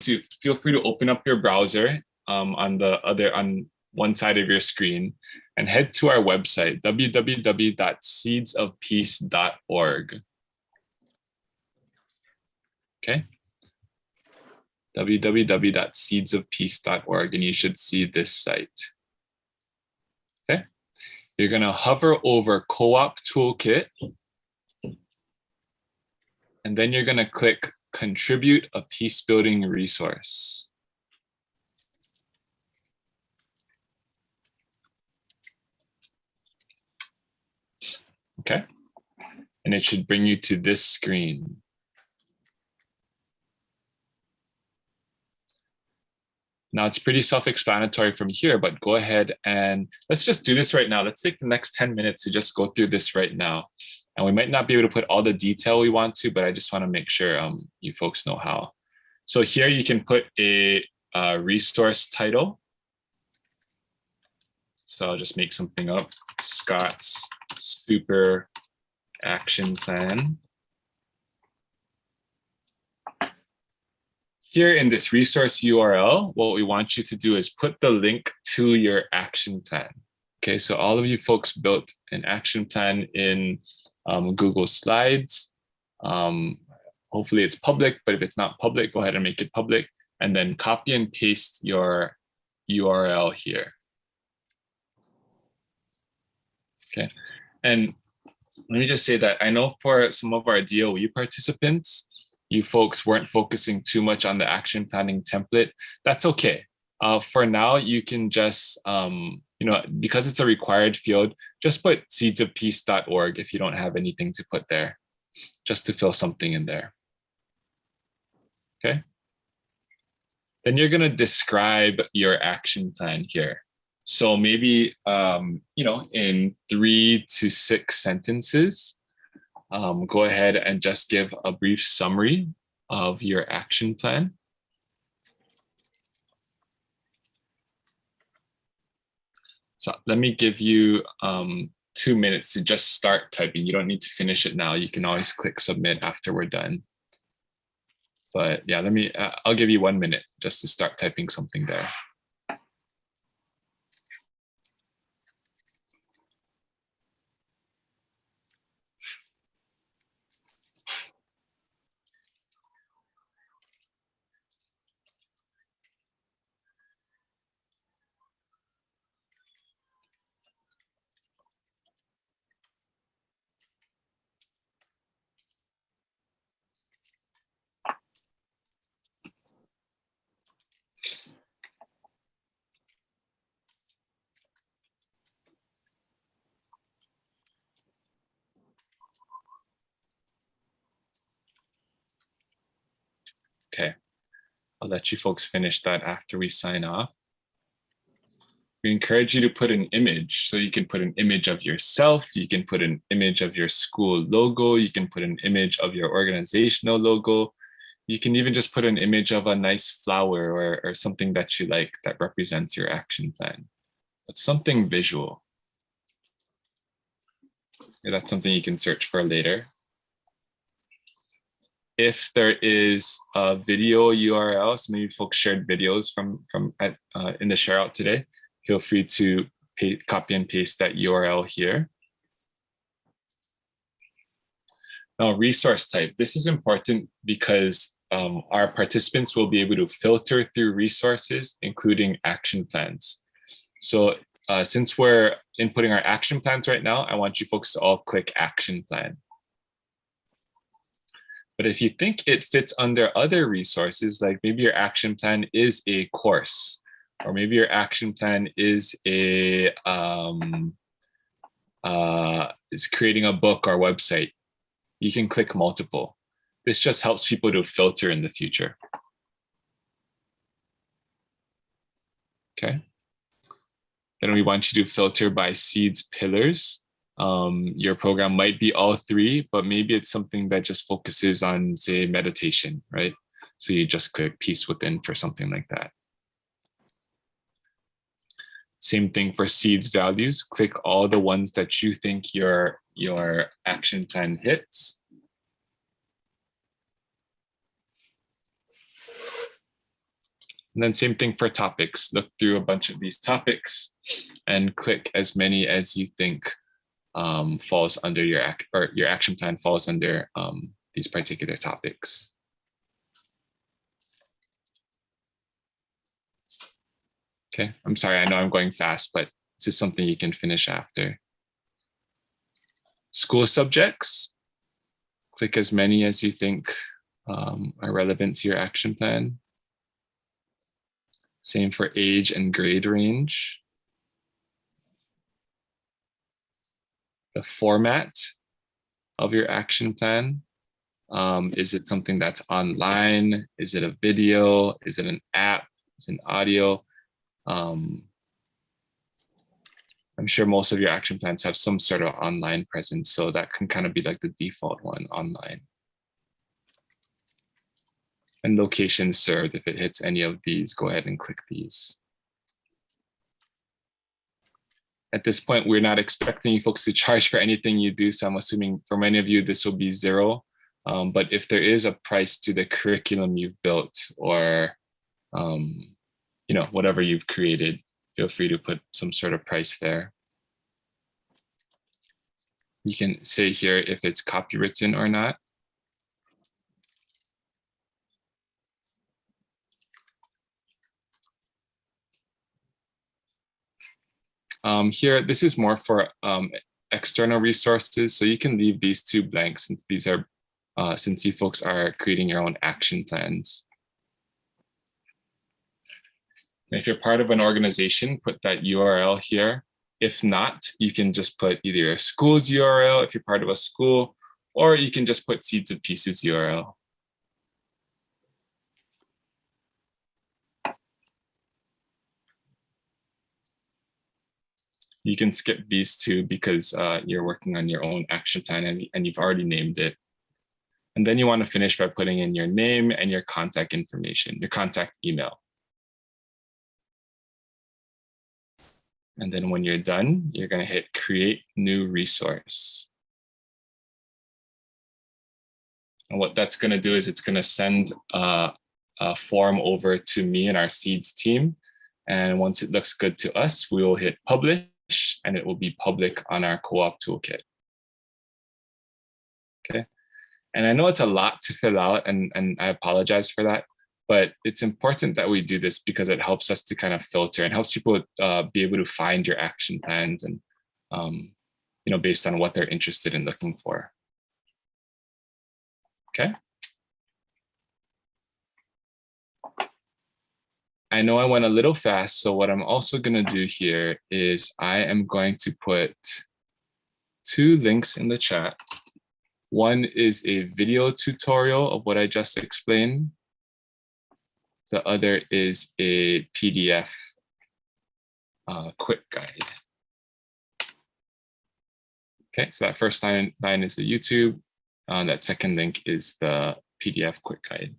to feel free to open up your browser on one side of your screen and head to our website, www.seedsofpeace.org. Okay. www.seedsofpeace.org, and you should see this site. Okay. You're going to hover over Co-op Toolkit, and then you're going to click Contribute a Peace Building Resource. Okay. And it should bring you to this screen. Now it's pretty self-explanatory from here, but go ahead and let's just do this right now. Let's take the next 10 minutes to just go through this right now. And we might not be able to put all the detail we want to, but I just want to make sure you folks know how. So here you can put a resource title. So I'll just make something up. Scott's Super Action Plan. Here in this resource URL, what we want you to do is put the link to your action plan. Okay, so all of you folks built an action plan in Google Slides. Hopefully it's public, but if it's not public, go ahead and make it public, and then copy and paste your URL here. Okay, and let me just say that I know for some of our DOE participants, you folks weren't focusing too much on the action planning template. That's okay. For now, you can just, because it's a required field, just put seedsofpeace.org if you don't have anything to put there, just to fill something in there. Okay. Then you're going to describe your action plan here. So maybe, in 3 to 6 sentences, go ahead and just give a brief summary of your action plan. So let me give you 2 minutes to just start typing. You don't need to finish it now. You can always click submit after we're done. But yeah, I'll give you 1 minute just to start typing something there. Okay, I'll let you folks finish that after we sign off. We encourage you to put an image. So you can put an image of yourself, you can put an image of your school logo, you can put an image of your organizational logo. You can even just put an image of a nice flower or something that you like that represents your action plan. But something visual. That's something you can search for later. If there is a video URL, so maybe folks shared videos in the share out today, feel free to copy and paste that URL here. Now, resource type. This is important because our participants will be able to filter through resources, including action plans. So since we're inputting our action plans right now, I want you folks to all click action plan. But if you think it fits under other resources, like maybe your action plan is a course, or maybe your action plan is is creating a book or website, you can click multiple. This just helps people to filter in the future. Okay. Then we want you to filter by seeds pillars. Your program might be all 3, but maybe it's something that just focuses on, say, meditation, right? So you just click peace within for something like that. Same thing for seeds values. Click all the ones that you think your action plan hits. And then same thing for topics. Look through a bunch of these topics and click as many as you think falls under your action plan falls under these particular topics. Okay, I'm sorry, I know I'm going fast, but this is something you can finish after. School subjects, click as many as you think are relevant to your action plan. Same for age and grade range. The format of your action plan. Is it something that's online? Is it a video? Is it an app? Is it an audio? I'm sure most of your action plans have some sort of online presence, so that can kind of be like the default one, online. And location served, if it hits any of these, go ahead and click these. At this point, we're not expecting you folks to charge for anything you do, so I'm assuming for many of you, this will be zero. But if there is a price to the curriculum you've built or whatever you've created, feel free to put some sort of price there. You can say here if it's copywritten or not. Here, this is more for external resources, so you can leave these two blank since these are since you folks are creating your own action plans. And if you're part of an organization, put that URL here. If not, you can just put either your school's URL if you're part of a school, or you can just put Seeds of Pieces URL. You can skip these two because you're working on your own action plan and you've already named it. And then you want to finish by putting in your name and your contact information, your contact email. And then when you're done, you're going to hit create new resource. And what that's going to do is it's going to send a form over to me and our Seeds team. And once it looks good to us, we will hit publish and it will be public on our co-op toolkit. Okay. And I know it's a lot to fill out and I apologize for that, but it's important that we do this because it helps us to kind of filter and helps people be able to find your action plans and, based on what they're interested in looking for. Okay. I know I went a little fast, so what I'm also going to do here is I am going to put 2 links in the chat. One is a video tutorial of what I just explained. The other is a PDF quick guide. Okay, so that first line is the YouTube. That second link is the PDF quick guide.